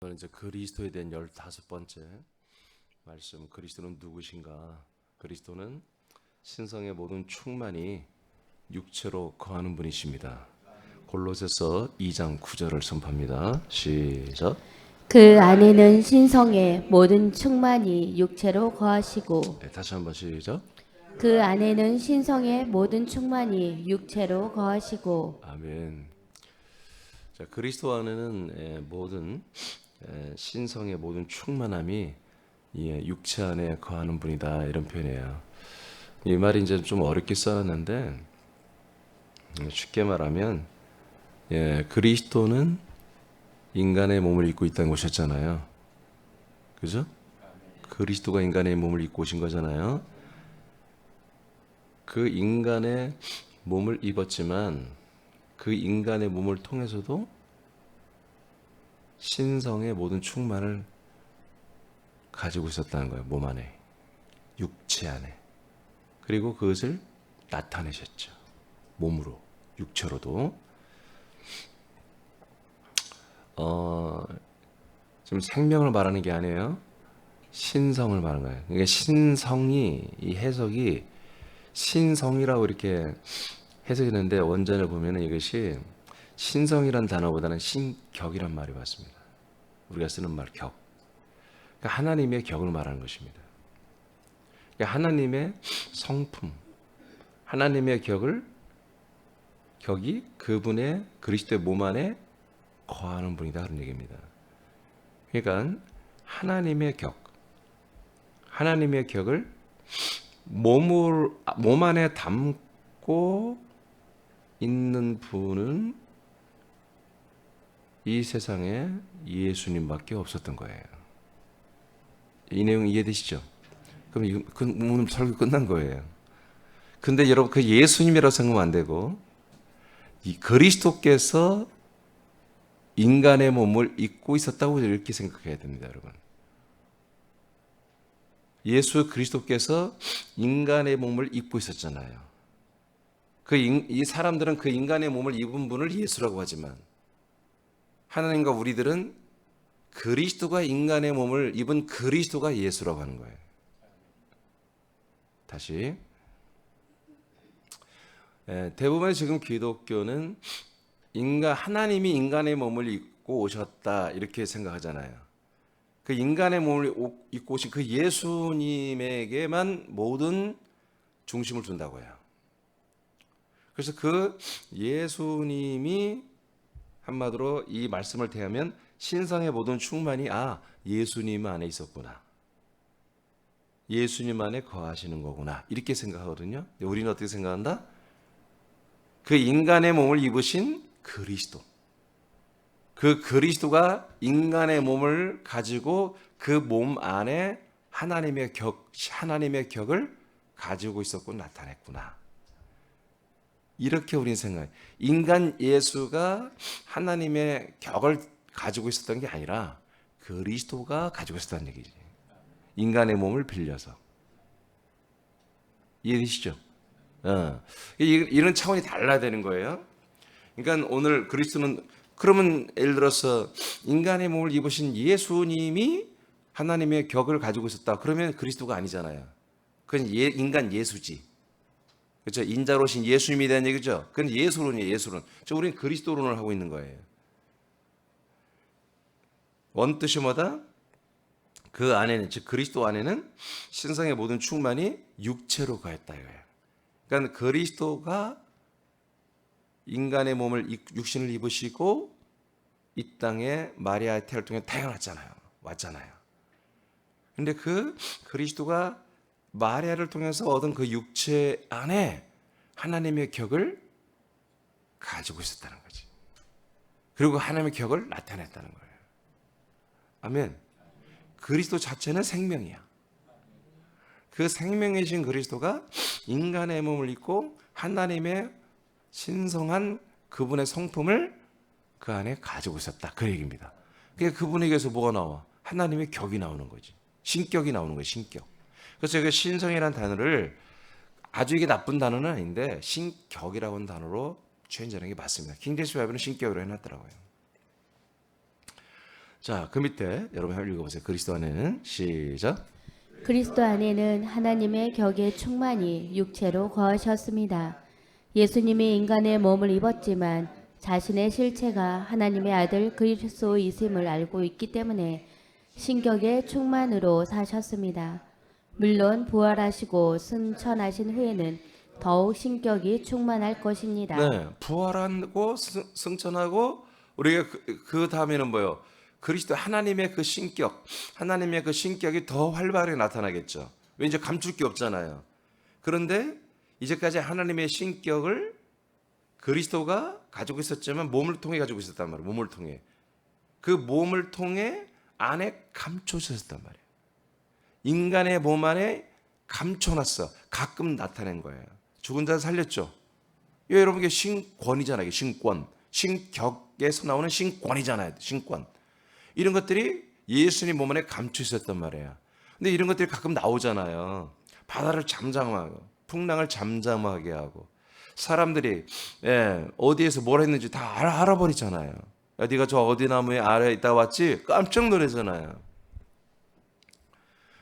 오늘 이제 그리스도에 대한 15번째 말씀. 그리스도는 누구신가? 그리스도는 신성의 모든 충만이 육체로 거하는 분이십니다. 골로새서 2장 9절을 선포합니다. 시작. 그 안에는 신성의 모든 충만이 육체로 거하시고 네, 다시 한번 시작. 그 안에는 신성의 모든 충만이 육체로 거하시고 아멘. 자, 그리스도 안에는 모든 신성의 모든 충만함이 육체 안에 거하는 분이다, 이런 표현이에요. 이 말이 이제 좀 어렵게 써놨는데 쉽게 말하면 그리스도는 인간의 몸을 입고 있다는 것이었잖아요. 그죠? 그리스도가 인간의 몸을 입고 오신 거잖아요. 그 인간의 몸을 입었지만 그 인간의 몸을 통해서도 신성의 모든 충만을 가지고 있었다는 거예요. 몸 안에, 육체 안에. 그리고 그것을 나타내셨죠. 몸으로, 육체로도. 지금 생명을 말하는 게 아니에요. 신성을 말하는 거예요. 그러니까 신성이, 이 해석이 신성이라고 이렇게 해석했는데 원전을 보면 이것이 신성이란 단어보다는 신격이란 말이 맞습니다. 우리가 쓰는 말 격. 그러니까 하나님의 격을 말하는 것입니다. 그러니까 하나님의 성품, 하나님의 격이 그분의 그리스도의 몸 안에 거하는 분이다, 그런 얘기입니다. 그러니까 하나님의 격을 몸 안에 담고 있는 분은 이 세상에 예수님밖에 없었던 거예요. 이 내용 이해되시죠? 그럼 오늘 설교 끝난 거예요. 근데 여러분, 그 예수님이라고 생각하면 안 되고 이 그리스도께서 인간의 몸을 입고 있었다고 이렇게 생각해야 됩니다, 여러분. 예수 그리스도께서 인간의 몸을 입고 있었잖아요. 이 사람들은 그 인간의 몸을 입은 분을 예수라고 하지만 하나님과 우리들은 그리스도가 인간의 몸을 입은 그리스도가 예수라고 하는 거예요. 다시. 대부분의 지금 기독교는 하나님이 인간의 몸을 입고 오셨다, 이렇게 생각하잖아요. 그 인간의 몸을 입고 오신 그 예수님에게만 모든 중심을 둔다고 해요. 그래서 그 예수님이 한마디로 이 말씀을 대하면 신성의 모든 충만이 예수님 안에 있었구나, 예수님 안에 거하시는 거구나, 이렇게 생각하거든요. 우리는 어떻게 생각한다? 그 인간의 몸을 입으신 그리스도, 그 그리스도가 인간의 몸을 가지고 그 몸 안에 하나님의 격을 가지고 있었고 나타냈구나, 이렇게 우리는 생각해요. 인간 예수가 하나님의 격을 가지고 있었던 게 아니라 그리스도가 가지고 있었다는 얘기지. 인간의 몸을 빌려서. 이해되시죠? 이런 차원이 달라야 되는 거예요. 그러니까 오늘 그리스도는, 그러면 예를 들어서 인간의 몸을 입으신 예수님이 하나님의 격을 가지고 있었다, 그러면 그리스도가 아니잖아요. 그건 인간 예수지. 그렇죠? 인자로신 예수님에 대한 얘기죠. 그건 예수론이에요, 예수론. 우리는 그리스도론을 하고 있는 거예요. 원뜻이 뭐다? 그 안에는, 즉 그리스도 안에는 신성의 모든 충만이 육체로 거했다, 이거예요. 그러니까 그리스도가 인간의 몸을, 육신을 입으시고 이 땅에 마리아의 태를 통해 태어났잖아요. 왔잖아요. 근데 그 그리스도가 마리아를 통해서 얻은 그 육체 안에 하나님의 격을 가지고 있었다는 거지. 그리고 하나님의 격을 나타냈다는 거예요. 아멘. 그리스도 자체는 생명이야. 그 생명이신 그리스도가 인간의 몸을 입고 하나님의 신성한 그분의 성품을 그 안에 가지고 있었다, 그 얘기입니다. 그러니까 그분에게서 뭐가 나와? 하나님의 격이 나오는 거지. 신격이 나오는 거예요, 신격. 그래서 제가 신성이라는 단어를, 아주 이게 나쁜 단어는 아닌데 신격이라고 하는 단어로 표현하는 게 맞습니다. 킹제임스 바이블은 신격으로 해놨더라고요. 자, 그 밑에 여러분 한번 읽어보세요. 그리스도 안에는 시작. 그리스도 안에는 하나님의 격의 충만이 육체로 거하셨습니다. 예수님이 인간의 몸을 입었지만 자신의 실체가 하나님의 아들 그리스도이심을 알고 있기 때문에 신격의 충만으로 사셨습니다. 물론 부활하시고 승천하신 후에는 더욱 신격이 충만할 것입니다. 네, 부활하고 승천하고 우리가 그 다음에는 뭐요? 그리스도 하나님의 그 신격, 하나님의 그 신격이 더 활발하게 나타나겠죠. 왜 이제 감출 게 없잖아요. 그런데 이제까지 하나님의 신격을 그리스도가 가지고 있었지만 몸을 통해 가지고 있었단 말이에요. 몸을 통해. 그 몸을 통해 안에 감춰졌단 말이에요. 인간의 몸 안에 감춰놨어. 가끔 나타낸 거예요. 죽은 자 살렸죠. 이게 여러분 이게 신권이잖아요. 이게 신권. 신격에서 나오는 신권이잖아요. 신권. 이런 것들이 예수님 몸 안에 감춰 있었단 말이에요. 근데 이런 것들이 가끔 나오잖아요. 바다를 잠잠하고 풍랑을 잠잠하게 하고 사람들이 어디에서 뭘 했는지 다 알아버리잖아요. 야, 네가 저 어디 나무에 아래 있다 왔지? 깜짝 놀라잖아요.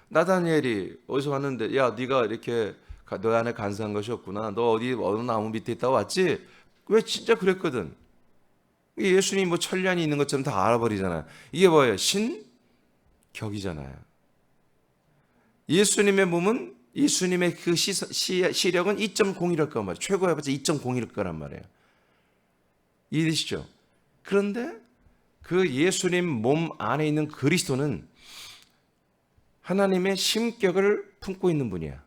나다니엘이 어디서 왔는데 야 네가 이렇게 너 안에 간사한 것이 없구나. 너 어느 나무 밑에 있다 왔지? 왜 진짜 그랬거든. 예수님이 뭐 천년이 있는 것처럼 다 알아버리잖아요. 이게 뭐예요? 신격이잖아요. 예수님의 몸은 예수님의 그 시력은 2.0이랄 거란 말이에요. 최고 해봤자 2.0일 거란 말이에요. 이해되시죠? 그런데 그 예수님 몸 안에 있는 그리스도는 하나님의 신격을 품고 있는 분이야.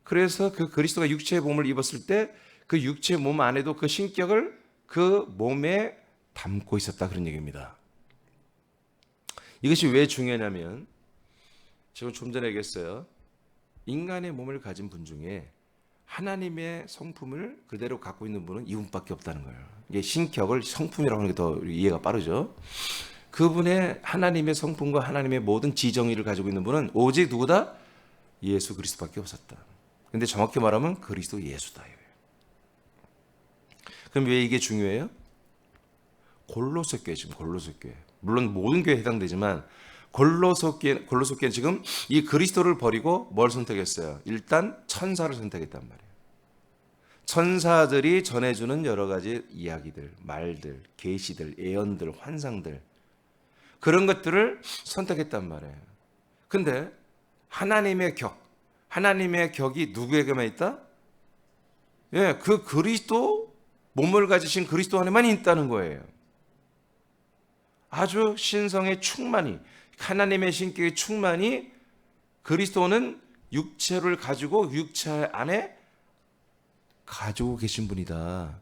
그래서 그 그리스도가 육체의 몸을 입었을 때 그 육체의 몸 안에도 그 신격을 그 몸에 담고 있었다 그런 얘기입니다. 이것이 왜 중요하냐면 제가 좀 전에 얘기했어요. 인간의 몸을 가진 분 중에 하나님의 성품을 그대로 갖고 있는 분은 이분밖에 없다는 거예요. 이게 신격을 성품이라고 하는 게 더 이해가 빠르죠. 그분의 하나님의 성품과 하나님의 모든 지정의를 가지고 있는 분은 오직 누구다? 예수 그리스도밖에 없었다. 근데 정확히 말하면 그리스도 예수다. 그럼 왜 이게 중요해요? 골로새 교회 지금 골로새 교회 물론 모든 교회에 해당되지만 골로새 교회는 지금 이 그리스도를 버리고 뭘 선택했어요? 일단 천사를 선택했단 말이에요. 천사들이 전해주는 여러 가지 이야기들, 말들, 계시들, 예언들, 환상들 그런 것들을 선택했단 말이에요. 근데 하나님의 격이 누구에게만 있다? 예, 그 그리스도 몸을 가지신 그리스도 안에만 있다는 거예요. 아주 신성의 충만이 하나님의 신격의 충만이 그리스도는 육체를 가지고 육체 안에 가지고 계신 분이다.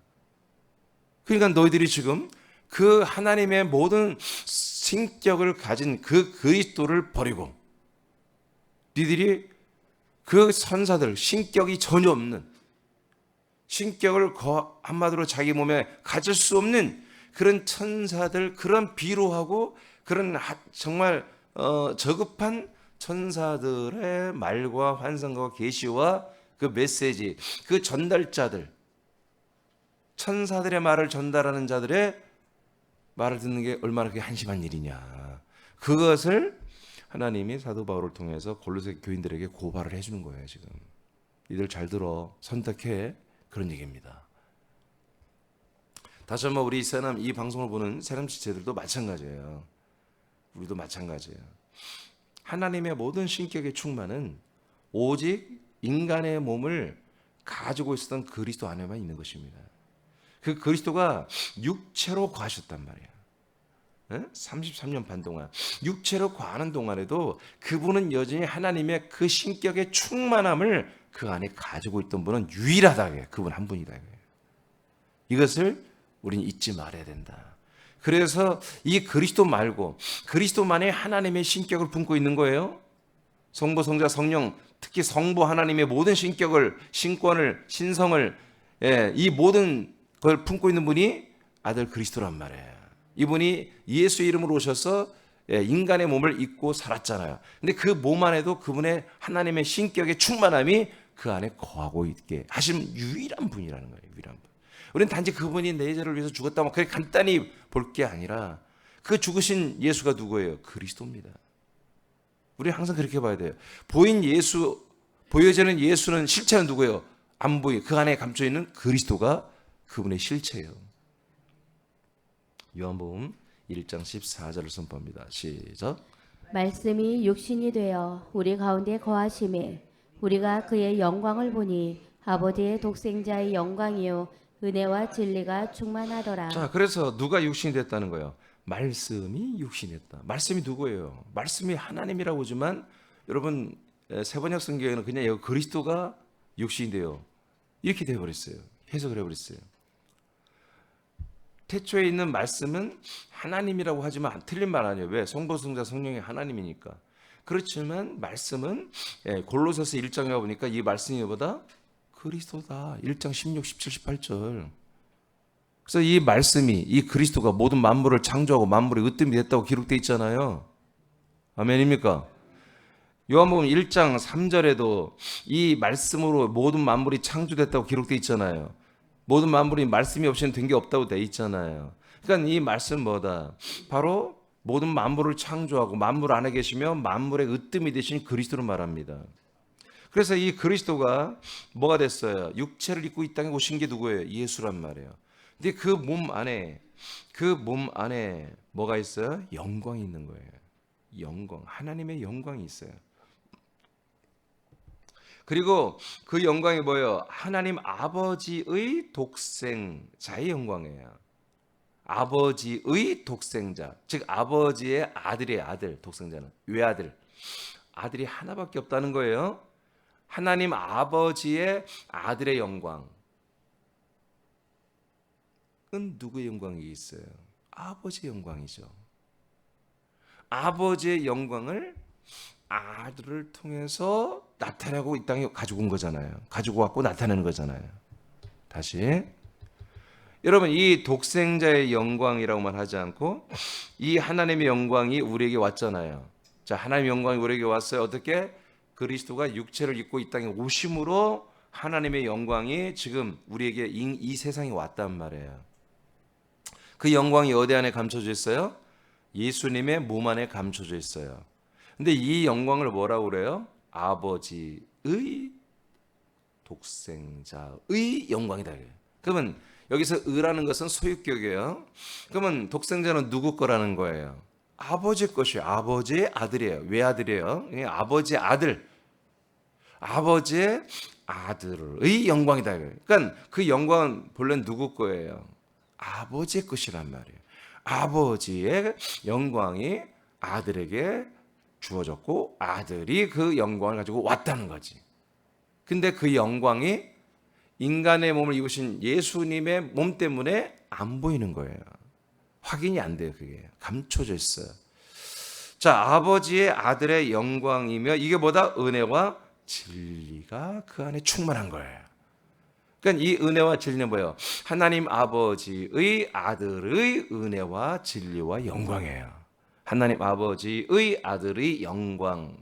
그러니까 너희들이 지금 그 하나님의 모든 신격을 가진 그 그리스도를 버리고 너희들이 그 선사들 신격이 전혀 없는 신격을 한마디로 자기 몸에 가질 수 없는 그런 천사들, 그런 비루하고 그런 정말 저급한 천사들의 말과 환상과 계시와 그 메시지, 그 전달자들, 천사들의 말을 전달하는 자들의 말을 듣는 게 얼마나 그게 한심한 일이냐. 그것을 하나님이 사도 바울을 통해서 골로새 교인들에게 고발을 해주는 거예요. 지금 이들 잘 들어, 선택해, 그런 얘기입니다. 다시 한번 우리 새남 이 방송을 보는 새남 지체들도 마찬가지예요. 우리도 마찬가지예요. 하나님의 모든 신격의 충만은 오직 인간의 몸을 가지고 있었던 그리스도 안에만 있는 것입니다. 그 그리스도가 육체로 거하셨단 말이에요. 33년 반 동안 육체로 거하는 동안에도 그분은 여전히 하나님의 그 신격의 충만함을 그 안에 가지고 있던 분은 유일하다. 그분 한 분이다. 이것을 우리는 잊지 말아야 된다. 그래서 이 그리스도 말고 그리스도만의 하나님의 신격을 품고 있는 거예요. 성부, 성자, 성령, 특히 성부 하나님의 모든 신격을, 신권을, 신성을, 이 모든 걸 품고 있는 분이 아들 그리스도란 말이에요. 이분이 예수 이름으로 오셔서 인간의 몸을 입고 살았잖아요. 근데 그 몸 안에도 그분의 하나님의 신격의 충만함이 그 안에 거하고 있게 하신 유일한 분이라는 거예요. 유일한 분. 우리는 단지 그분이 내 죄를 위해서 죽었다면 그렇게 간단히 볼 게 아니라 그 죽으신 예수가 누구예요? 그리스도입니다. 우리 항상 그렇게 봐야 돼요. 보여지는 예수는 실체는 누구예요? 안 보이. 그 안에 감춰 있는 그리스도가 그분의 실체예요. 요한복음 1장 14절을 선포합니다. 시작. 말씀이 육신이 되어 우리 가운데 거하심에 우리가 그의 영광을 보니 아버지의 독생자의 영광이요 은혜와 진리가 충만하더라. 자, 그래서 누가 육신이 됐다는 거예요? 말씀이 육신이 됐다. 말씀이 누구예요? 말씀이 하나님이라고 하지만 여러분 세번역 성경에는 그냥 그리스도가 육신이 돼요. 이렇게 되어버렸어요. 해석을 해버렸어요. 태초에 있는 말씀은 하나님이라고 하지만 틀린 말 아니에요. 왜? 성부, 성자, 성령이 하나님이니까. 그렇지만 말씀은 골로새서 1장에 가보니까 이 말씀이 뭐다? 그리스도다. 1장 16, 17, 18절. 그래서 이 말씀이 이 그리스도가 모든 만물을 창조하고 만물의 으뜸이 됐다고 기록되어 있잖아요. 아멘입니까? 요한복음 1장 3절에도 이 말씀으로 모든 만물이 창조됐다고 기록되어 있잖아요. 모든 만물이 말씀이 없이는 된 게 없다고 되어 있잖아요. 그러니까 이 말씀 뭐다? 바로 모든 만물을 창조하고 만물 안에 계시며 만물의 으뜸이 되신 그리스도를 말합니다. 그래서 이 그리스도가 뭐가 됐어요? 육체를 입고 이 땅에 오신 게 누구예요? 예수란 말이에요. 근데 그 몸 안에 뭐가 있어요? 영광이 있는 거예요. 영광, 하나님의 영광이 있어요. 그리고 그 영광이 뭐예요? 하나님 아버지의 독생자의 영광이에요. 아버지의 독생자, 즉 아버지의 아들의 아들, 독생자는 외아들. 아들이 하나밖에 없다는 거예요. 하나님 아버지의 아들의 영광. 은 누구의 영광이 있어요? 아버지의 영광이죠. 아버지의 영광을 아들을 통해서 나타내고 이 땅에 가지고 온 거잖아요. 가지고 왔고 나타내는 거잖아요. 다시 여러분, 이 독생자의 영광이라고만 하지 않고 이 하나님의 영광이 우리에게 왔잖아요. 자, 하나님의 영광이 우리에게 왔어요. 어떻게? 그리스도가 육체를 입고 이 땅에 오심으로 하나님의 영광이 지금 우리에게 이 세상에 왔단 말이에요. 그 영광이 어디 안에 감춰져 있어요? 예수님의 몸 안에 감춰져 있어요. 근데 이 영광을 뭐라고 그래요? 아버지의 독생자의 영광이다. 그러면 여기서 의라는 것은 소유격이에요. 그러면 독생자는 누구 거라는 거예요? 아버지 것이에요. 아버지의 아들이에요. 외아들이에요. 아버지의 아들. 아버지의 아들의 영광이다. 그러니까 그 영광은 본래 누구 거예요? 아버지의 것이란 말이에요. 아버지의 영광이 아들에게 주어졌고 아들이 그 영광을 가지고 왔다는 거지. 근데 그 영광이 인간의 몸을 입으신 예수님의 몸 때문에 안 보이는 거예요. 확인이 안 돼요. 그게 감춰져 있어요. 자, 아버지의 아들의 영광이며 이게 뭐다? 은혜와 진리가 그 안에 충만한 거예요. 그러니까 이 은혜와 진리는 뭐예요? 하나님 아버지의 아들의 은혜와 진리와 영광이에요. 하나님 아버지의 아들의 영광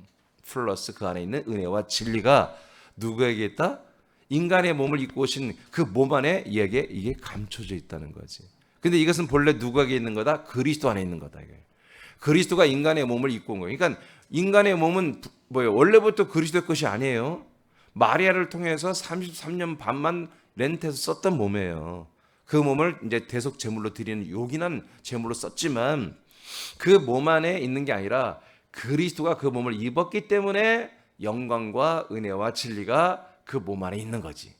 플러스 그 안에 있는 은혜와 진리가 누구에게 있다? 인간의 몸을 입고 오신 그 몸 안에 이게 감춰져 있다는 거지. 근데 이것은 본래 누구에게 있는 거다? 그리스도 안에 있는 거다. 이게. 그리스도가 인간의 몸을 입고 온 거예요. 그러니까 인간의 몸은 뭐예요? 원래부터 그리스도의 것이 아니에요. 마리아를 통해서 33년 반만 렌트해서 썼던 몸이에요. 그 몸을 이제 대속 제물로 드리는 요긴한 제물로 썼지만 그 몸 안에 있는 게 아니라 그리스도가 그 몸을 입었기 때문에 영광과 은혜와 진리가 그 몸 안에 있는 거지.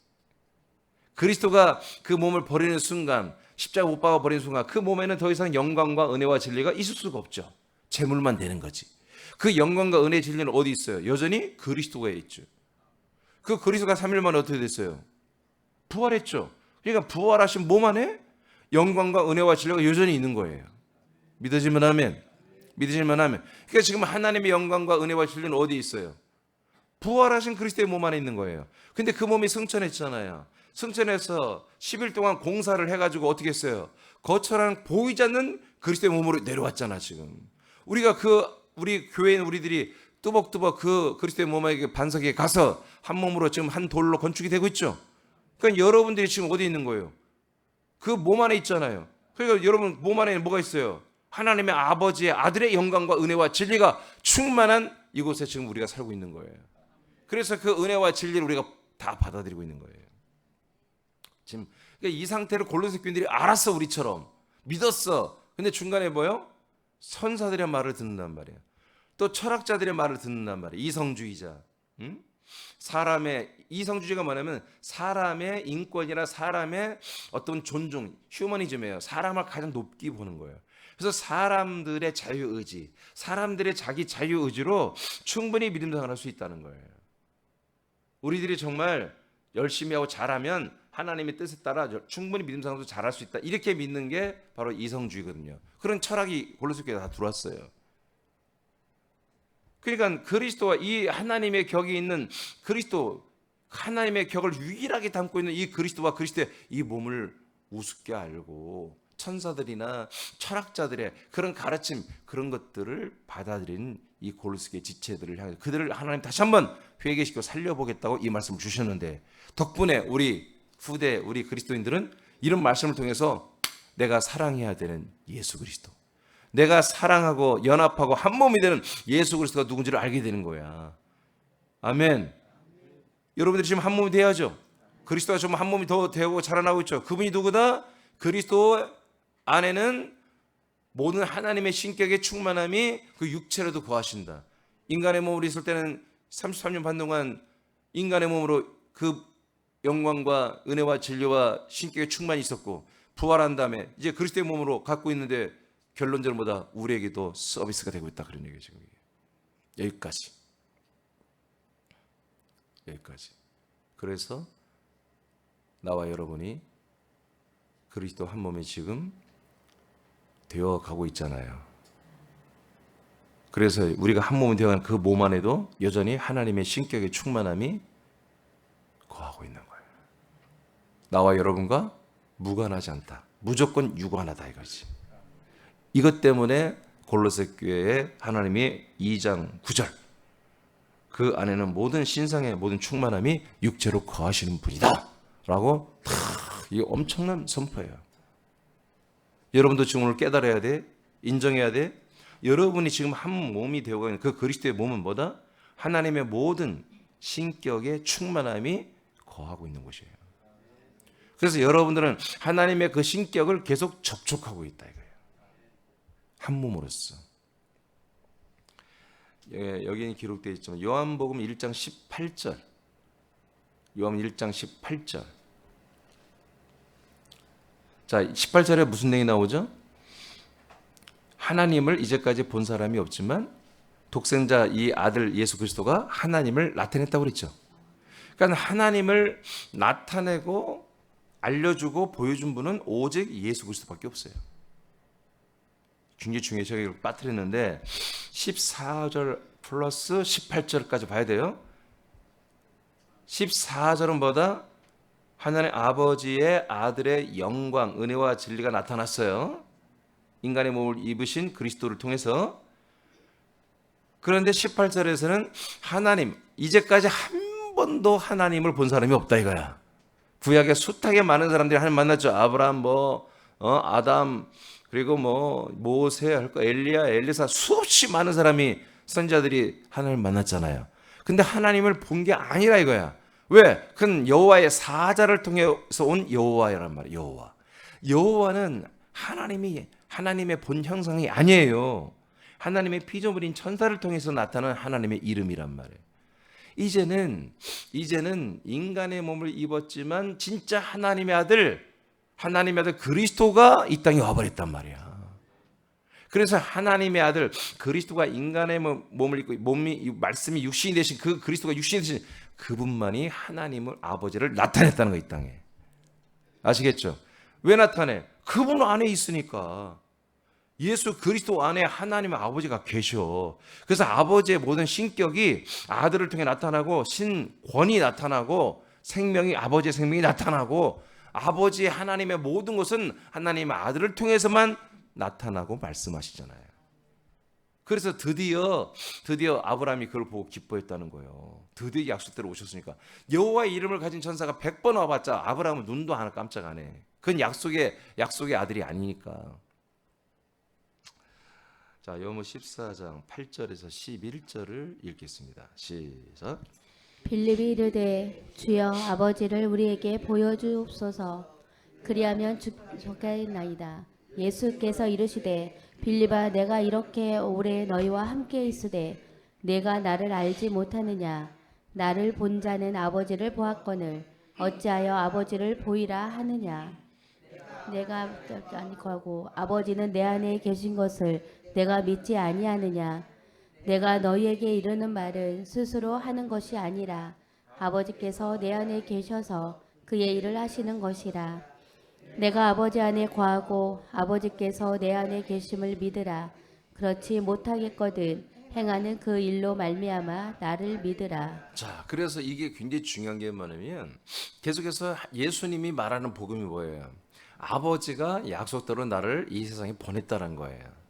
그리스도가 그 몸을 버리는 순간, 십자가 못 박아 버리는 순간 그 몸에는 더 이상 영광과 은혜와 진리가 있을 수가 없죠. 제물만 되는 거지. 그 영광과 은혜 진리는 어디 있어요? 여전히 그리스도에 있죠. 그 그리스도가 3일 만에 어떻게 됐어요? 부활했죠. 그러니까 부활하신 몸 안에 영광과 은혜와 진리가 여전히 있는 거예요. 믿어지면 하면. 믿으시면 하면. 그러니까 지금 하나님의 영광과 은혜와 진리는 어디 있어요? 부활하신 그리스도의 몸 안에 있는 거예요. 근데 그 몸이 승천했잖아요. 승천해서 10일 동안 공사를 해가지고 어떻게 했어요? 거처랑 보이지 않는 그리스도의 몸으로 내려왔잖아 지금. 우리 교회인 우리들이 뚜벅뚜벅 그 그리스도의 몸에게 반석에 가서 한 몸으로 지금 한 돌로 건축이 되고 있죠. 그러니까 여러분들이 지금 어디 있는 거예요? 그 몸 안에 있잖아요. 그러니까 여러분 몸 안에 뭐가 있어요? 하나님의 아버지의 아들의 영광과 은혜와 진리가 충만한 이곳에 지금 우리가 살고 있는 거예요. 그래서 그 은혜와 진리를 우리가 다 받아들이고 있는 거예요. 지금 그러니까 이 상태를 골로새 교인들이 알았어. 우리처럼 믿었어. 근데 중간에 뭐요? 선사들의 말을 듣는단 말이에요. 또 철학자들의 말을 듣는단 말이에요. 이성주의자. 사람의 이성주의가 뭐냐면 사람의 인권이나 사람의 어떤 존중, 휴머니즘이에요. 사람을 가장 높게 보는 거예요. 그래서 사람들의 자유의지, 사람들의 자기 자유의지로 충분히 믿음 생활할 수 있다는 거예요. 우리들이 정말 열심히 하고 잘하면 하나님의 뜻에 따라 충분히 믿음 생활도 잘할 수 있다. 이렇게 믿는 게 바로 이성주의거든요. 그런 철학이 골로새 교회에 다 들어왔어요. 그러니까 그리스도와 이 하나님의 격이 있는 그리스도, 하나님의 격을 유일하게 담고 있는 이 그리스도와 그리스도의 이 몸을 우습게 알고 천사들이나 철학자들의 그런 가르침, 그런 것들을 받아들인 이 골로새 교회 지체들을 향해 그들을 하나님 다시 한번 회개시켜 살려보겠다고 이 말씀을 주셨는데, 덕분에 우리 후대, 우리 그리스도인들은 이런 말씀을 통해서 내가 사랑해야 되는 예수 그리스도, 내가 사랑하고 연합하고 한 몸이 되는 예수 그리스도가 누군지를 알게 되는 거야. 아멘. 여러분들이 지금 한 몸이 돼야죠. 그리스도가 좀 한 몸이 더 되고 자라나고 있죠. 그분이 누구다? 그리스도 안에는 모든 하나님의 신격의 충만함이 그 육체로도 거하신다. 인간의 몸으로 있을 때는 33년 반 동안 인간의 몸으로 그 영광과 은혜와 진리와 신격의 충만이 있었고, 부활한 다음에 이제 그리스도의 몸으로 갖고 있는데 결론적으로 우리에게도 서비스가 되고 있다, 그런 얘기예요. 지금 여기까지. 그래서 나와 여러분이 그리스도 한 몸에 지금 되어 가고 있잖아요. 그래서 우리가 한 몸이 되어가는 그 몸 안에도 여전히 하나님의 신격의 충만함이 거하고 있는 거예요. 나와 여러분과 무관하지 않다. 무조건 유관하다 이거지. 이것 때문에 골로새 교회에 하나님이 2장 9절 그 안에는 모든 신상의 모든 충만함이 육체로 거하시는 분이다 라고 이게 엄청난 선포예요. 여러분도 지금 오늘 깨달아야 돼. 인정해야 돼. 여러분이 지금 한 몸이 되어가고 있는 그 그리스도의 몸은 뭐다? 하나님의 모든 신격의 충만함이 거하고 있는 곳이에요. 그래서 여러분들은 하나님의 그 신격을 계속 접촉하고 있다 이거예요. 한 몸으로서. 여기는 기록되어 있지만 요한복음 1장 18절. 요한 1장 18절. 자, 18절에 무슨 내용이 나오죠? 하나님을 이제까지 본 사람이 없지만 독생자 이 아들 예수 그리스도가 하나님을 나타냈다고 그랬죠. 그러니까 하나님을 나타내고 알려주고 보여준 분은 오직 예수 그리스도밖에 없어요. 굉장히 중요해요. 제가 이걸 빠뜨렸는데 14절 플러스 18절까지 봐야 돼요. 14절은 뭐다? 하나님 아버지의 아들의 영광, 은혜와 진리가 나타났어요. 인간의 몸을 입으신 그리스도를 통해서. 그런데 18절에서는 하나님, 이제까지 한 번도 하나님을 본 사람이 없다 이거야. 구약에 숱하게 많은 사람들이 하나님 만났죠. 아브라함, 아담, 그리고 모세, 엘리야, 엘리사, 수없이 많은 사람이 선지자들이 하나님을 만났잖아요. 근데 하나님을 본 게 아니라 이거야. 왜? 그건 여호와의 사자를 통해서 온 여호와란 말이에요. 여호와. 여호와는 하나님의 본 형상이 아니에요. 하나님의 피조물인 천사를 통해서 나타난 하나님의 이름이란 말이에요. 이제는 인간의 몸을 입었지만 진짜 하나님의 아들 그리스도가 이 땅에 와버렸단 말이야. 그래서 하나님의 아들 그리스도가 인간의 몸을 입고 말씀이 육신이 되신 그 그리스도가 육신이 되신 그분만이 하나님을 아버지를 나타냈다는 거 이 땅에. 아시겠죠? 왜 나타내? 그분 안에 있으니까. 예수 그리스도 안에 하나님의 아버지가 계셔. 그래서 아버지의 모든 신격이 아들을 통해 나타나고 신권이 나타나고 아버지의 생명이 나타나고 아버지의 하나님의 모든 것은 하나님의 아들을 통해서만 나타나고 말씀하시잖아요. 그래서 드디어 아브라함이 그걸 보고 기뻐했다는 거예요. 드디어 약속대로 오셨으니까. 여호와의 이름을 가진 천사가 100번 와봤자 아브라함은 눈도 하나 깜짝 안 해. 그건 약속의 아들이 아니니까. 자, 요무 14장 8절에서 11절을 읽겠습니다. 시작. 빌립이 이르되 주여 아버지를 우리에게 보여주옵소서. 그리하면 좋겠나이다. 예수께서 이르시되 빌립아 내가 이렇게 오래 너희와 함께 있으되 내가 나를 알지 못하느냐. 나를 본 자는 아버지를 보았거늘 어찌하여 아버지를 보이라 하느냐. 내가 아니고 아버지는 내 안에 계신 것을 내가 믿지 아니하느냐. 내가 너희에게 이르는 말은 스스로 하는 것이 아니라 아버지께서 내 안에 계셔서 그의 일을 하시는 것이라. 내가 아버지 안에 거하고 아버지께서 내 안에 계심을 믿으라. 그렇지 못하겠거든 행하는 그 일로 말미암아 나를 믿으라. 자, 그래서 이게 굉장히 중요한 게 뭐냐면 계속해서 예수님이 말하는 복음이 뭐예요? 아버지가 약속대로 나를 이 세상에 보냈다는 거예요.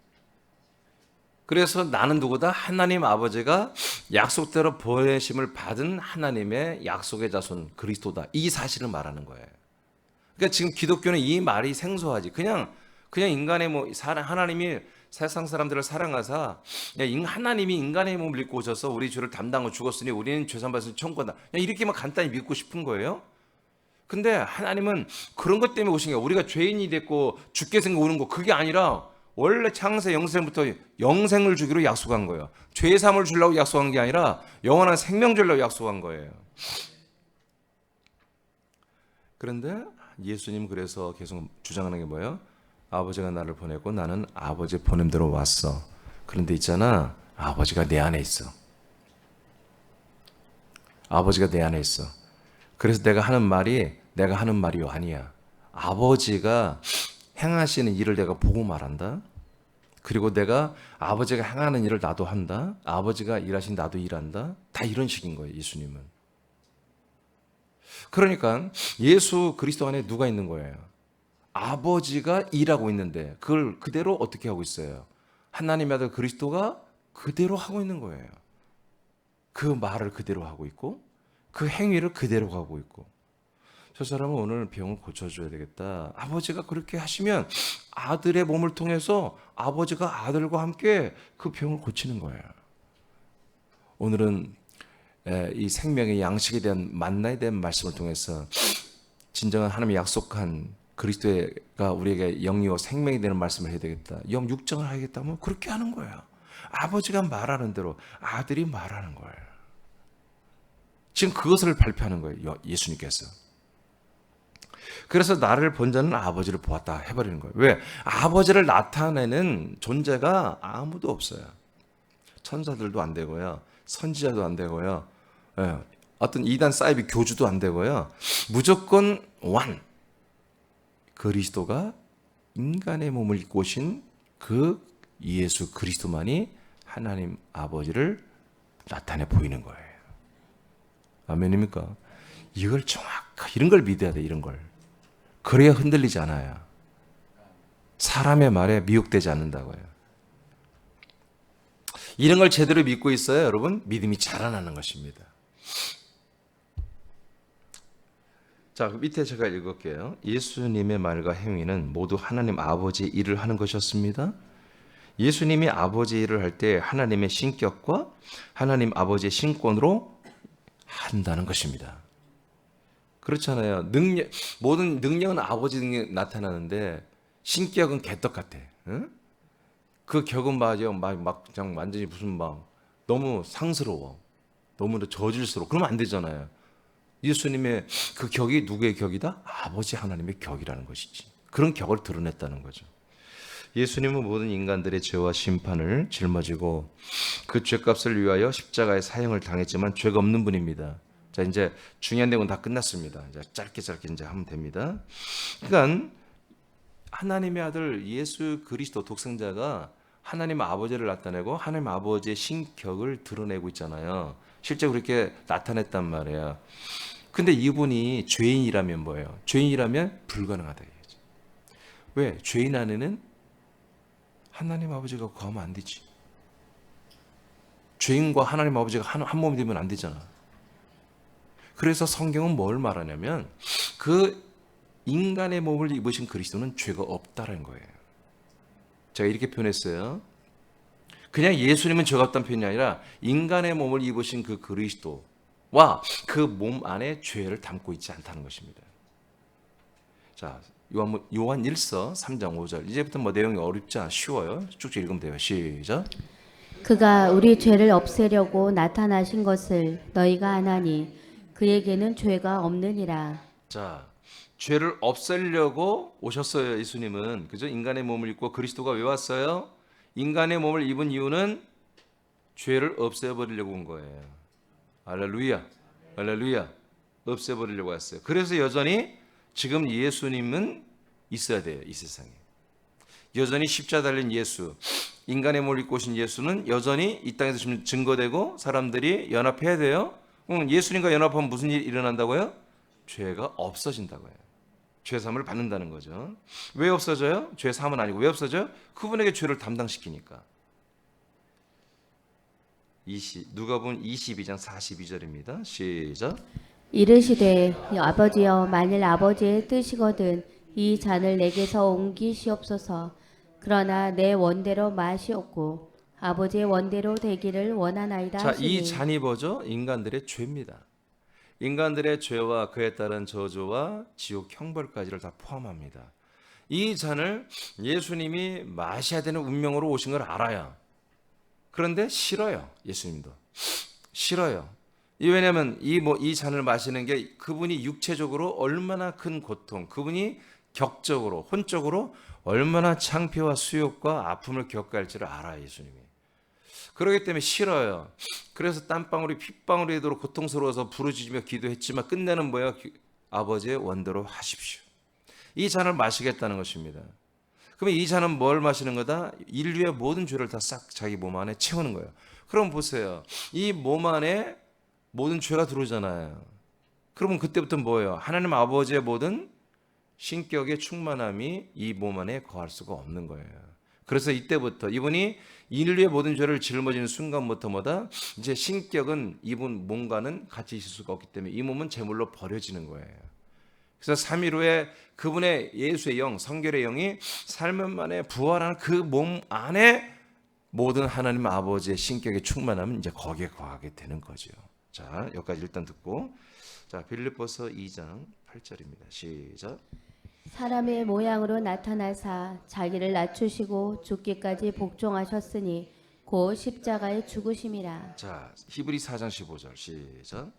그래서 나는 누구다? 하나님 아버지가 약속대로 보내심을 받은 하나님의 약속의 자손 그리스도다. 이 사실을 말하는 거예요. 그러니까 지금 기독교는 이 말이 생소하지. 그냥 인간의 하나님이 세상 사람들을 사랑하사 하나님이 인간의 몸을 입고 오셔서 우리 죄를 담당하고 죽었으니 우리는 죄산받을 천국이다. 이렇게만 간단히 믿고 싶은 거예요. 근데 하나님은 그런 것 때문에 오신 거예요. 우리가 죄인이 됐고 죽게 생겨 오는 거 그게 아니라 원래 창세 영생부터 영생을 주기로 약속한 거예요. 죄 사함을 주려고 약속한 게 아니라 영원한 생명 주려고 약속한 거예요. 그런데 예수님 그래서 계속 주장하는 게 뭐예요? 아버지가 나를 보내고 나는 아버지 보냄대로 왔어. 그런데 있잖아, 아버지가 내 안에 있어. 아버지가 내 안에 있어. 그래서 내가 하는 말이 내가 하는 말이 아니야. 아버지가 행하시는 일을 내가 보고 말한다. 그리고 내가 아버지가 행하는 일을 나도 한다. 아버지가 일하신 나도 일한다. 다 이런 식인 거예요, 예수님은. 그러니까 예수 그리스도 안에 누가 있는 거예요? 아버지가 일하고 있는데 그걸 그대로 어떻게 하고 있어요? 하나님의 아들 그리스도가 그대로 하고 있는 거예요. 그 말을 그대로 하고 있고 그 행위를 그대로 하고 있고, 저 사람은 오늘 병을 고쳐줘야 되겠다. 아버지가 그렇게 하시면 아들의 몸을 통해서 아버지가 아들과 함께 그 병을 고치는 거예요. 오늘은 이 생명의 양식에 대한 만나에 대한 말씀을 통해서 진정한 하나님의 약속한 그리스도가 우리에게 영이요 생명이 되는 말씀을 해야 되겠다. 영 육정을 하겠다면 그렇게 하는 거예요. 아버지가 말하는 대로 아들이 말하는 거예요. 지금 그것을 발표하는 거예요, 예수님께서. 그래서 나를 본 자는 아버지를 보았다 해버리는 거예요. 왜? 아버지를 나타내는 존재가 아무도 없어요. 천사들도 안 되고요, 선지자도 안 되고요, 어떤 이단 사이비 교주도 안 되고요. 무조건 원 그리스도가 인간의 몸을 입고 오신 그 예수 그리스도만이 하나님 아버지를 나타내 보이는 거예요. 아멘입니까? 이걸 정확하게 이런 걸 믿어야 돼. 이런 걸. 그래야 흔들리지 않아요. 사람의 말에 미혹되지 않는다고요. 이런 걸 제대로 믿고 있어야 여러분 믿음이 자라나는 것입니다. 자, 밑에 제가 읽을게요. 예수님의 말과 행위는 모두 하나님 아버지의 일을 하는 것이었습니다. 예수님이 아버지의 일을 할 때 하나님의 신격과 하나님 아버지의 신권으로 한다는 것입니다. 그렇잖아요. 모든 능력은 아버지 능력이 나타나는데 신격은 개떡 같아. 응? 그 격은 막 그냥 완전히 무슨 너무 상스러워. 너무 저질스러워. 그러면 안 되잖아요. 예수님의 그 격이 누구의 격이다? 아버지 하나님의 격이라는 것이지. 그런 격을 드러냈다는 거죠. 예수님은 모든 인간들의 죄와 심판을 짊어지고 그 죄값을 위하여 십자가의 사형을 당했지만 죄가 없는 분입니다. 자, 이제 중요한 내용은 다 끝났습니다. 이제 짧게 이제 하면 됩니다. 그러니까 하나님의 아들 예수 그리스도 독생자가 하나님 아버지를 나타내고 하나님 아버지의 신격을 드러내고 있잖아요. 실제 그렇게 나타냈단 말이에요. 근데 이분이 죄인이라면 뭐예요? 죄인이라면 불가능하다 이거죠. 왜? 죄인 안에는 하나님 아버지가 거하면 안 되지. 죄인과 하나님 아버지가 한 몸이 되면 안 되잖아. 그래서 성경은 뭘 말하냐면 그 인간의 몸을 입으신 그리스도는 죄가 없다는 거예요. 제가 이렇게 표현했어요. 그냥 예수님은 죄가 없다는 표현이 아니라 인간의 몸을 입으신 그 그리스도와 그 몸 안에 죄를 담고 있지 않다는 것입니다. 자, 요한 1서 3장 5절. 이제부터 뭐 내용이 어렵지 않아 쉬워요. 쭉쭉 읽으면 돼요. 시작. 그가 우리 죄를 없애려고 나타나신 것을 너희가 아나니 그에게는 죄가 없느니라. 자, 죄를 없애려고 오셨어요. 예수님은. 그죠? 인간의 몸을 입고 그리스도가 왜 왔어요? 인간의 몸을 입은 이유는 죄를 없애버리려고 온 거예요. 할렐루야. 할렐루야. 없애버리려고 왔어요. 그래서 여전히 지금 예수님은 있어야 돼요. 이 세상에. 여전히 십자가 달린 예수, 인간의 몸을 입고 오신 예수는 여전히 이 땅에서 지금 증거되고 사람들이 연합해야 돼요. 예수님과 연합하면 무슨 일이 일어난다고요? 죄가 없어진다고요. 죄사함을 받는다는 거죠. 왜 없어져요? 죄사함은 아니고 왜 없어져요? 그분에게 죄를 담당시키니까. 누가복음 22장 42절입니다. 시작. 이르시되 아버지여 만일 아버지의 뜻이거든 이 잔을 내게서 옮기시옵소서. 그러나 내 원대로 마시옵고 아버지의 원대로 되기를 원하나이다 자, 하시니. 이 잔이 뭐죠? 인간들의 죄입니다. 인간들의 죄와 그에 따른 저주와 지옥 형벌까지를 다 포함합니다. 이 잔을 예수님이 마셔야 되는 운명으로 오신 걸 알아요. 그런데 싫어요. 예수님도 싫어요. 왜냐하면 이 잔을 마시는 게 그분이 육체적으로 얼마나 큰 고통, 그분이 격적으로 혼적으로 얼마나 창피와 수욕과 아픔을 겪어야 할지를 알아요. 예수님이. 그렇기 때문에 싫어요. 그래서 땀방울이 핏방울이 되도록 고통스러워서 부르짖으며 기도했지만 끝내는 뭐야? 아버지의 원대로 하십시오. 이 잔을 마시겠다는 것입니다. 그러면 이 잔은 뭘 마시는 거다? 인류의 모든 죄를 다 싹 자기 몸 안에 채우는 거예요. 그럼 보세요. 이 몸 안에 모든 죄가 들어오잖아요. 그러면 그때부터 뭐예요? 하나님 아버지의 모든 신격의 충만함이 이 몸 안에 거할 수가 없는 거예요. 그래서 이때부터 이분이 인류의 모든 죄를 짊어지는 순간부터 뭐다? 이제 신격은 이분 몸과는 같이 있을 수가 없기 때문에 이 몸은 제물로 버려지는 거예요. 그래서 3일 후에 그분의 예수의 영, 성결의 영이 삶은 만에 부활하는 그 몸 안에 모든 하나님 아버지의 신격의 충만함은 이제 거기에 거하게 되는 거죠. 자, 여기까지 일단 듣고, 자, 빌립보서 2장 8절입니다. 시작. 사람의 모양으로 나타나사 자기를 낮추시고 죽기까지 복종하셨으니 곧 십자가에 죽으심이라. 자, 히브리 4장 15절 시작.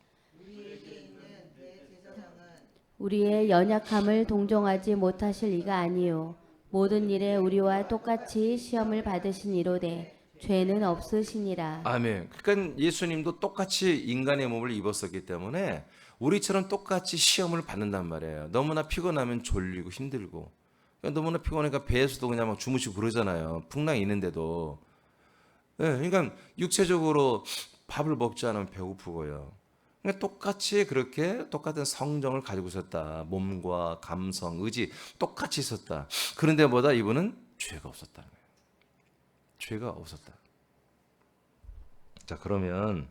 우리의 연약함을 동정하지 못하실 이가 아니요 모든 일에 우리와 똑같이 시험을 받으신 이로되 죄는 없으시니라. 아멘. 그러니까 예수님도 똑같이 인간의 몸을 입었었기 때문에 우리처럼 똑같이 시험을 받는단 말이에요. 너무나 피곤하면 졸리고 힘들고, 그러니까 너무나 피곤하니까 배에서도 그냥 막 주무시고 그러잖아요. 풍랑이 있는데도. 네, 그러니까 육체적으로 밥을 먹지 않으면 배고프고요. 그러니까 똑같이 그렇게 똑같은 성정을 가지고 있었다. 몸과 감성, 의지 똑같이 있었다. 그런데 뭐다? 이분은 죄가 없었다는 거예요. 죄가 없었다. 자, 그러면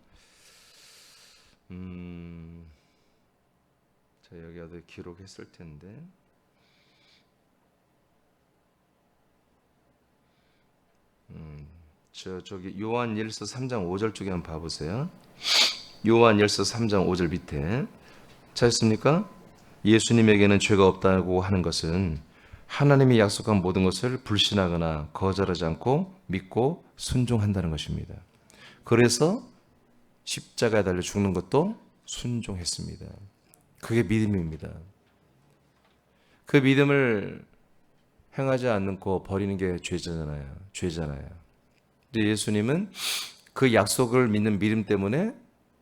자, 여기 어디 기록했을 텐데. 저기 요한 1서 3장 5절 쪽에 한번 봐보세요. 요한 1서 3장 5절 밑에 찾았습니까? 예수님에게는 죄가 없다고 하는 것은 하나님이 약속한 모든 것을 불신하거나 거절하지 않고 믿고 순종한다는 것입니다. 그래서 십자가에 달려 죽는 것도 순종했습니다. 그게 믿음입니다. 그 믿음을 행하지 않고 버리는 게 죄잖아요. 근데 예수님은 그 약속을 믿는 믿음 때문에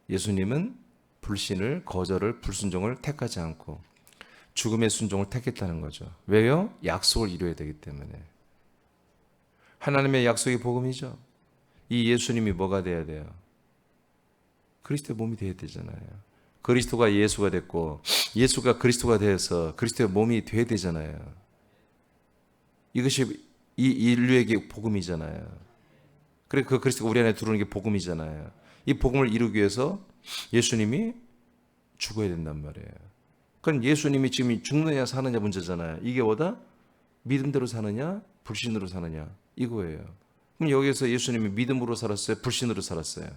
예수님은 불신을, 거절을, 불순종을 택하지 않고 죽음의 순종을 택했다는 거죠. 왜요? 약속을 이루어야 되기 때문에. 하나님의 약속이 복음이죠. 이 예수님이 뭐가 돼야 돼요? 그리스도의 몸이 돼야 되잖아요. 그리스도가 예수가 됐고 예수가 그리스도가 되어서 그리스도의 몸이 돼야 되잖아요. 이것이 이 인류에게 복음이잖아요. 그래 그 그리스도가 우리 안에 들어오는 게 복음이잖아요. 이 복음을 이루기 위해서 예수님이 죽어야 된단 말이에요. 그건 예수님이 지금 죽느냐 사느냐 문제잖아요. 이게 뭐다? 믿음대로 사느냐 불신으로 사느냐 이거예요. 그럼 여기에서 예수님이 믿음으로 살았어요? 불신으로 살았어요?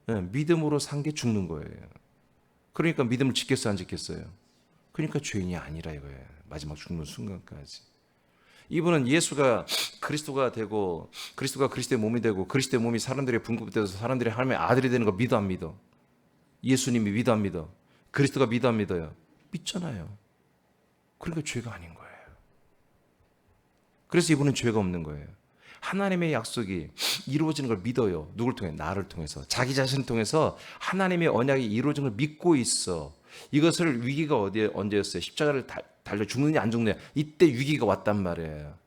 네, 믿음으로 산 게 죽는 거예요. 그러니까 믿음을 지켰어요? 안 지켰어요? 그러니까 죄인이 아니라 이거예요. 마지막 죽는 순간까지. 이분은 예수가 그리스도가 되고 그리스도가 그리스도의 몸이 되고 그리스도의 몸이 사람들의 분급돼서 사람들이 하나님의 아들이 되는 거 믿어 안 믿어? 예수님이 믿어 안 믿어? 그리스도가 믿어 안 믿어요? 믿잖아요. 그러니까 죄가 아닌 거예요. 그래서 이분은 죄가 없는 거예요. 하나님의 약속이 이루어지는 걸 믿어요. 누굴 통해? 나를 통해서. 자기 자신을 통해서 하나님의 언약이 이루어진 걸 믿고 있어. 이것을 위기가 언제였어요? 십자가를 달려 죽느냐 안 죽느냐 이때 위기가 왔단 말이에요.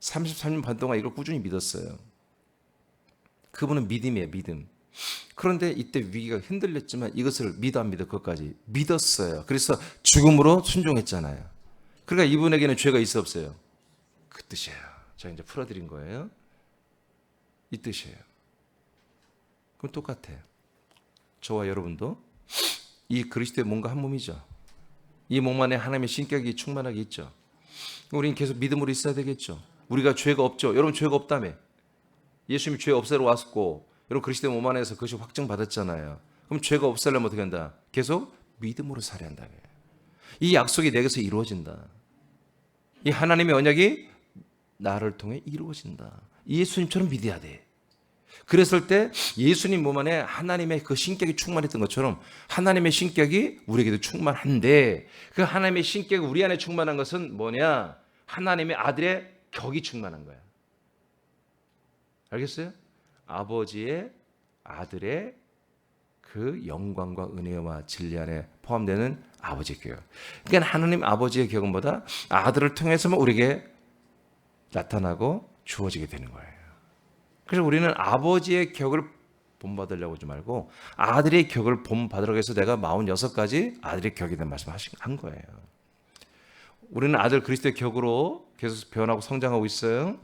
33년 반 동안 이걸 꾸준히 믿었어요. 그분은 믿음이에요. 믿음. 그런데 이때 위기가 흔들렸지만 이것을 믿어 안 믿어? 그것까지 믿었어요. 그래서 죽음으로 순종했잖아요. 그러니까 이분에게는 죄가 있어 없어요? 그 뜻이에요. 제가 이제 풀어드린 거예요. 이 뜻이에요. 그럼 똑같아요. 저와 여러분도 이 그리스도의 몸과 한 몸이죠. 이 몸 안에 하나님의 신격이 충만하게 있죠. 우리는 계속 믿음으로 있어야 되겠죠. 우리가 죄가 없죠. 여러분 죄가 없다며. 예수님이 죄 없애러 왔고 여러분 그리스도의 몸 안에서 그것이 확증받았잖아요. 그럼 죄가 없애려면 어떻게 한다? 계속 믿음으로 살아야 한다며. 이 약속이 내게서 이루어진다. 이 하나님의 언약이 나를 통해 이루어진다. 예수님처럼 믿어야 돼. 그랬을 때 예수님 몸 안에 하나님의 그 신격이 충만했던 것처럼 하나님의 신격이 우리에게도 충만한데 그 하나님의 신격이 우리 안에 충만한 것은 뭐냐? 하나님의 아들의 격이 충만한 거야. 알겠어요? 아버지의 아들의 그 영광과 은혜와 진리 안에 포함되는 아버지의 격. 그러니까 하나님 아버지의 격은 뭐다? 아들을 통해서만 우리에게 나타나고 주어지게 되는 거예요. 그래서 우리는 아버지의 격을 본받으려고 하지 말고 아들의 격을 본받으라고 해서 내가 46가지 아들의 격에 대한 말씀을 한 거예요. 우리는 아들 그리스도의 격으로 계속 변하고 성장하고 있어요.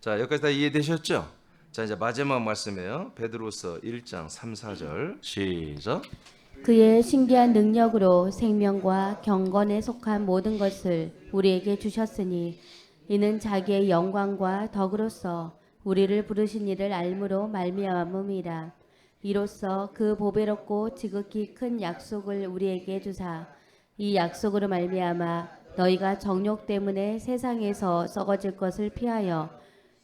자, 여기까지 다 이해되셨죠? 자, 이제 마지막 말씀이에요. 베드로서 1장 3, 4절 시작. 그의 신기한 능력으로 생명과 경건에 속한 모든 것을 우리에게 주셨으니 이는 자기의 영광과 덕으로서 우리를 부르신 이를 알므로 말미암음이라. 이로써 그 보배롭고 지극히 큰 약속을 우리에게 주사 이 약속으로 말미암아 너희가 정욕 때문에 세상에서 썩어질 것을 피하여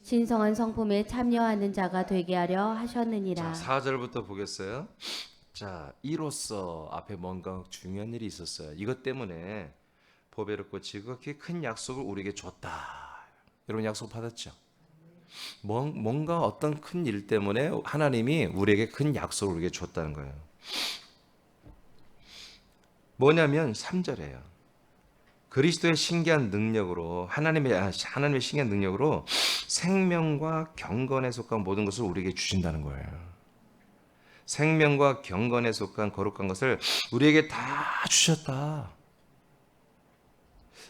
신성한 성품에 참여하는 자가 되게 하려 하셨느니라. 자, 4절부터 보겠어요. 자, 이로써 앞에 뭔가 중요한 일이 있었어요. 이것 때문에 보배롭고 지극히 큰 약속을 우리에게 줬다. 여러분 약속 받았죠? 뭔가 어떤 큰 일 때문에 하나님이 우리에게 큰 약속을 우리에게 줬다는 거예요. 뭐냐면 3절이에요. 그리스도의 신기한 능력으로 하나님의 신기한 능력으로 생명과 경건에 속한 모든 것을 우리에게 주신다는 거예요. 생명과 경건에 속한 거룩한 것을 우리에게 다 주셨다.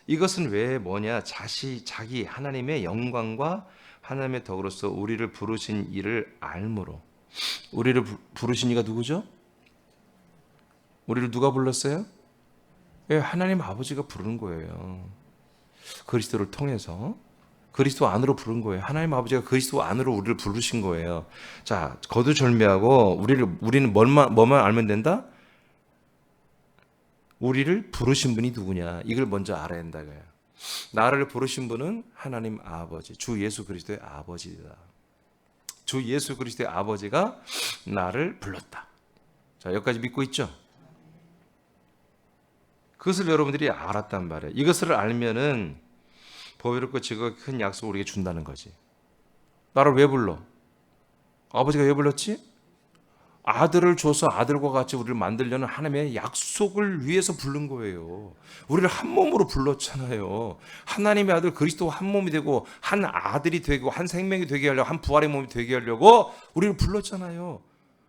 이것은 왜 뭐냐? 자기 하나님의 영광과 하나님의 덕으로서 우리를 부르신 이를 알므로. 우리를 부르신 이가 누구죠? 우리를 누가 불렀어요? 예, 하나님 아버지가 부르는 거예요. 그리스도를 통해서 그리스도 안으로 부른 거예요. 하나님 아버지가 그리스도 안으로 우리를 부르신 거예요. 자, 거두절미하고 우리는 뭐만 알면 된다? 우리를 부르신 분이 누구냐? 이걸 먼저 알아야 된다. 나를 부르신 분은 하나님 아버지, 주 예수 그리스도의 아버지다. 주 예수 그리스도의 아버지가 나를 불렀다. 자, 여기까지 믿고 있죠? 그것을 여러분들이 알았단 말이에요. 이것을 알면은 보배롭고 지극히 큰 약속을 우리에게 준다는 거지. 나를 왜 불러? 아버지가 왜 불렀지? 아들을 줘서 아들과 같이 우리를 만들려는 하나님의 약속을 위해서 부른 거예요. 우리를 한 몸으로 불렀잖아요. 하나님의 아들 그리스도가 한 몸이 되고 한 아들이 되고 한 생명이 되게 하려고 한 부활의 몸이 되게 하려고 우리를 불렀잖아요.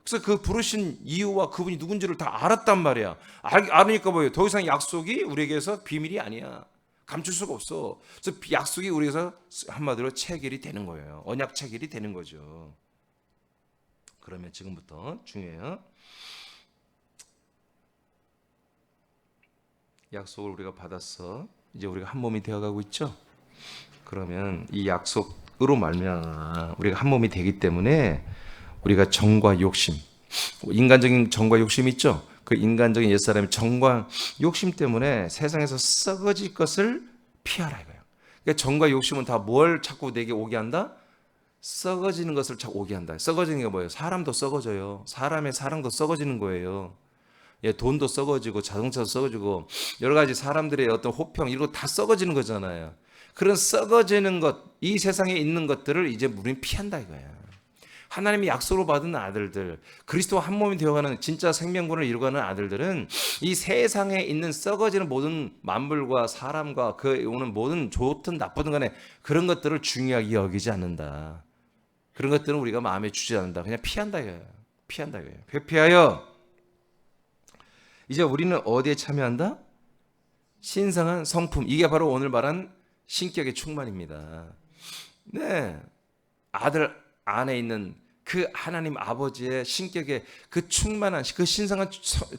그래서 그 부르신 이유와 그분이 누군지를 다 알았단 말이야. 알으니까 뭐예요? 더 이상 약속이 우리에게서 비밀이 아니야. 감출 수가 없어. 그래서 약속이 우리에게서 한마디로 체결이 되는 거예요. 언약 체결이 되는 거죠. 그러면 지금부터 중요해요. 약속을 우리가 받았어. 이제 우리가 한 몸이 되어가고 있죠. 그러면 이 약속 말미암아 우리가 한 몸이 되기 때문에 우리가 정과 욕심, 인간적인 정과 욕심 있죠? 그 인간적인 옛사람의 정과 욕심 때문에 세상에서 썩어질 것을 피하라 이거예요. 그러니까 정과 욕심은 다 뭘 자꾸 내게 오게 한다? 썩어지는 것을 자꾸 오게 한다. 썩어지는 게 뭐예요? 사람도 썩어져요. 사람의 사랑도 썩어지는 거예요. 예, 돈도 썩어지고 자동차도 썩어지고 여러 가지 사람들의 어떤 호평 이런 거 다 썩어지는 거잖아요. 그런 썩어지는 것, 이 세상에 있는 것들을 이제 우리는 피한다 이거예요. 하나님이 약속으로 받은 아들들, 그리스도와 한 몸이 되어가는 진짜 생명군을 이루어가는 아들들은 이 세상에 있는 썩어지는 모든 만물과 사람과 그 오는 모든 좋든 나쁘든 간에 그런 것들을 중요하게 여기지 않는다. 그런 것들은 우리가 마음에 주지 않는다. 그냥 피한다 이거예요. 피한다 이거예요. 회피하여 이제 우리는 어디에 참여한다? 신성한 성품. 이게 바로 오늘 말한 신격의 충만입니다. 네, 아들 안에 있는 그 하나님 아버지의 신격의 그 충만한 그 신성한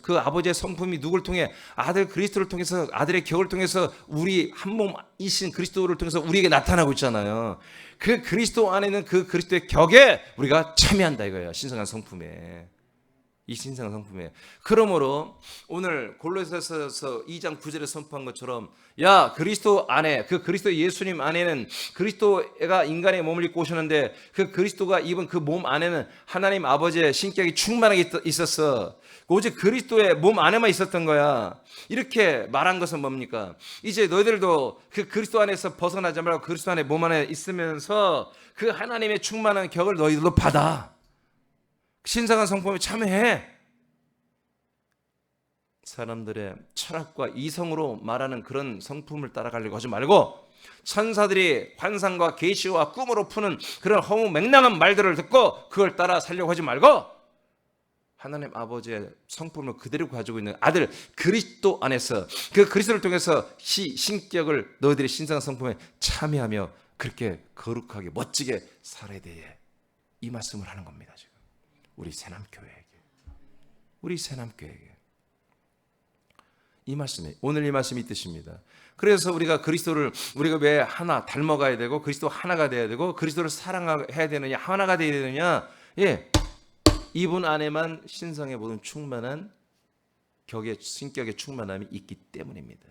그 아버지의 성품이 누구를 통해 아들 그리스도를 통해서 아들의 격을 통해서 우리 한 몸이신 그리스도를 통해서 우리에게 나타나고 있잖아요. 그 그리스도 안에 있는 그 그리스도의 격에 우리가 참여한다 이거예요. 신성한 성품에. 이 신성한 성품에. 그러므로 오늘 골로새서 2장 9절에 선포한 것처럼 야 그리스도 안에 그 그리스도 예수님 안에는 그리스도가 인간의 몸을 입고 오셨는데 그 그리스도가 입은 그 몸 안에는 하나님 아버지의 신격이 충만하게 있었어. 오직 그리스도의 몸 안에만 있었던 거야. 이렇게 말한 것은 뭡니까? 이제 너희들도 그 그리스도 안에서 벗어나지 말고 그리스도 안에 몸 안에 있으면서 그 하나님의 충만한 격을 너희들도 받아. 신성한 성품에 참여해. 사람들의 철학과 이성으로 말하는 그런 성품을 따라가려고 하지 말고 천사들이 환상과 계시와 꿈으로 푸는 그런 허무맹랑한 말들을 듣고 그걸 따라 살려고 하지 말고 하나님 아버지의 성품을 그대로 가지고 있는 아들 그리스도 안에서 그 그리스도를 통해서 신격을 너희들의 신성한 성품에 참여하며 그렇게 거룩하게 멋지게 살아야 돼. 이 말씀을 하는 겁니다. 지금 우리 새남교회에게 이 말씀이 오늘 이 말씀이 뜻입니다. 그래서 우리가 그리스도를 우리가 왜 하나 닮아가야 되고 그리스도 하나가 돼야 되고 그리스도를 사랑해야 되느냐 하나가 돼야 되느냐? 예, 이분 안에만 신성의 모든 충만한 격의 신격의 충만함이 있기 때문입니다.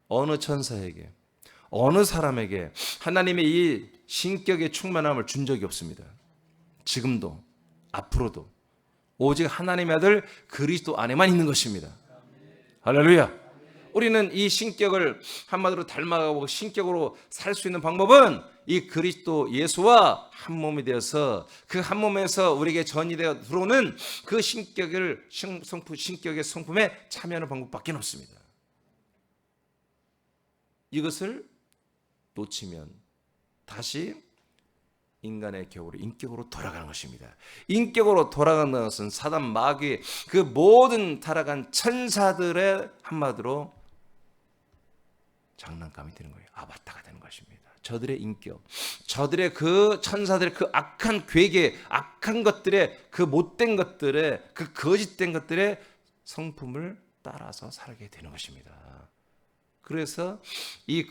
어느 천사에게 어느 사람에게 하나님의 이 신격의 충만함을 준 적이 없습니다. 지금도 앞으로도 오직 하나님의 아들 그리스도 안에만 있는 것입니다. 할렐루야. 우리는 이 신격을 한마디로 닮아가고 신격으로 살 수 있는 방법은 이 그리스도 예수와 한 몸이 되어서 그 한 몸에서 우리에게 전이되어 들어오는 그 신격의 성품에 참여하는 방법밖에 없습니다. 이것을 놓치면 다시 인간의 격으로 인격으로 돌아가는 것입니다. 인격으로 돌아가는 것은 사단 마귀 그 모든 타락한 천사들의 한마디로 장난감이 되는 거예요. 아바타가 되는 것입니다. 저들의 인격, 저들의 그 천사들의 그 악한 괴계, 악한 것들의 그 못된 것들의 그 거짓된 것들의 성품을 따라서 살게 되는 것입니다. 그래서 이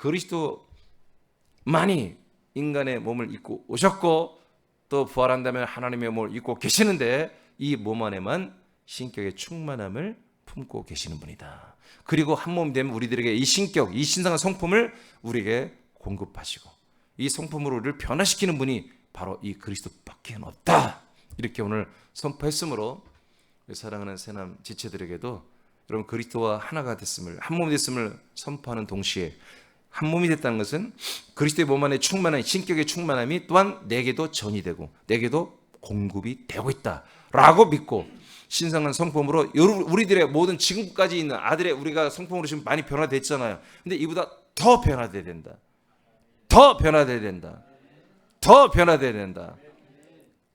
그리스도만이 인간의 몸을 입고 오셨고 또 부활한다면 하나님의 몸을 입고 계시는데 이 몸 안에만 신격의 충만함을 품고 계시는 분이다. 그리고 한 몸이 되면 우리들에게 이 신격, 이 신성한 성품을 우리에게 공급하시고 이 성품으로 우리를 변화시키는 분이 바로 이 그리스도밖에 없다. 이렇게 오늘 선포했으므로 사랑하는 새남 지체들에게도 여러분 그리스도와 하나가 됐음을 한 몸이 됐음을 선포하는 동시에 한 몸이 됐다는 것은 그리스도의 몸 안에 충만한 신격의 충만함이 또한 내게도 전이 되고 내게도 공급이 되고 있다라고 믿고 신성한 성품으로 우리들의 모든 지금까지 있는 아들의 우리가 성품으로 지금 많이 변화됐잖아요. 근데 이보다 더 변화돼야 된다. 더 변화돼야 된다. 더 변화돼야 된다.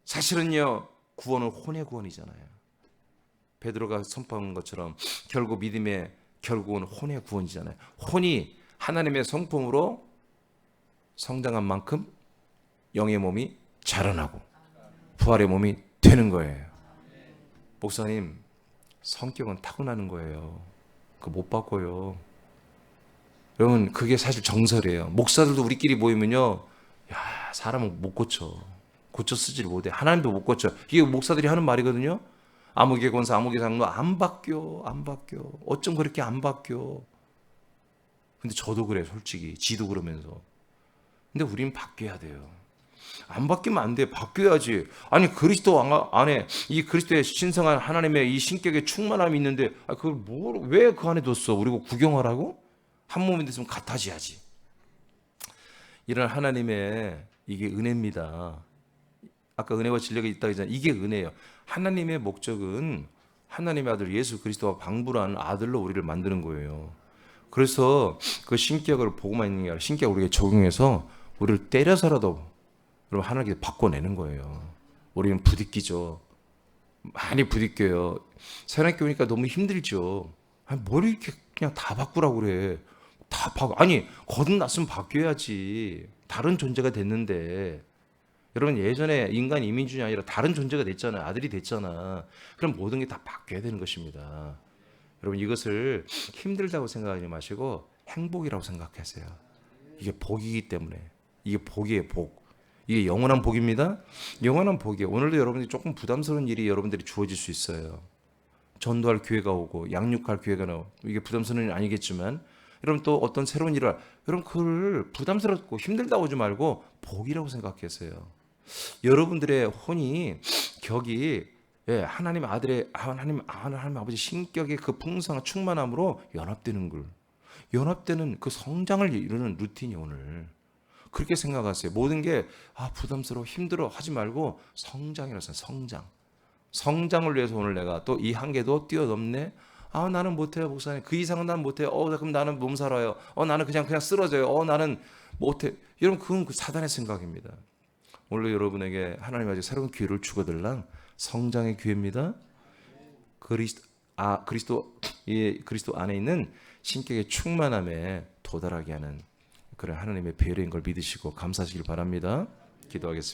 사실은요 구원은 혼의 구원이잖아요. 베드로가 선포한 것처럼 결국 믿음의 결국은 혼의 구원이잖아요. 혼이 하나님의 성품으로 성장한 만큼 영의 몸이 자라나고 부활의 몸이 되는 거예요. 목사님, 성격은 타고나는 거예요. 그거 못 바꿔요. 여러분, 그게 사실 정설이에요. 목사들도 우리끼리 모이면요, 야, 사람은 못 고쳐. 고쳐 쓰지를 못해. 하나님도 못 고쳐. 이게 목사들이 하는 말이거든요. 아무개 권사, 아무개 장로 안 바뀌어, 안 바뀌어. 어쩜 그렇게 안 바뀌어. 근데 저도 그래, 솔직히. 지도 그러면서. 근데 우린 바뀌어야 돼요. 안 바뀌면 안 돼. 바뀌어야지. 아니, 그리스도 안에 이 그리스도의 신성한 하나님의 이 신격의 충만함이 있는데 그걸 왜 그 안에 뒀어? 우리 구경하라고? 한 몸이 됐으면 같아져야지. 이런 하나님의 이게 은혜입니다. 아까 은혜와 진리가 있다고 했잖아요. 이게 은혜예요. 하나님의 목적은 하나님의 아들 예수 그리스도와 방불한 아들로 우리를 만드는 거예요. 그래서 그 신격을 보고만 있는 게 아니라 신격을 우리에게 적용해서 우리를 때려서라도 여러분 하나님께 바꿔내는 거예요. 우리는 부딪히죠. 많이 부딪혀요. 새롭게 오니까 너무 힘들죠. 아니, 뭘 이렇게 그냥 다 바꾸라고 그래. 아니, 거듭났으면 바뀌어야지. 다른 존재가 됐는데. 여러분 예전에 인간 이민준이 아니라 다른 존재가 됐잖아요. 아들이 됐잖아. 그럼 모든 게 다 바뀌어야 되는 것입니다. 여러분 이것을 힘들다고 생각하지 마시고 행복이라고 생각하세요. 이게 복이기 때문에. 이게 복이에요, 복. 이게 영원한 복입니다. 영원한 복이에요. 오늘도 여러분들이 조금 부담스러운 일이 여러분들이 주어질 수 있어요. 전도할 기회가 오고 양육할 기회가 나오고 이게 부담스러운 일은 아니겠지만 여러분 또 어떤 새로운 일을 여러분 그걸 부담스럽고 힘들다고 하지 말고 복이라고 생각하세요. 여러분들의 혼이 격이 하나님 아들의 하나님 아버지 신격의 그 풍성한 충만함으로 연합되는 걸 연합되는 그 성장을 이루는 루틴이 오늘 그렇게 생각하세요. 모든 게 부담스러워 힘들어 하지 말고 성장이라서 성장을 위해서 오늘 내가 또 이 한계도 뛰어넘네. 나는 못해요 목사님. 그 이상은 난 못해요. 그럼 나는 몸살아요. 나는 그냥 쓰러져요. 나는 못해. 여러분 그건 그 사단의 생각입니다. 오늘 여러분에게 하나님 아직 새로운 기회를 주거들랑 성장의 기회입니다. 그리스도 안에 있는 신격의 충만함에 도달하게 하는 그런 하나님의 배려인 걸 믿으시고 감사하시길 바랍니다. 기도하겠습니다.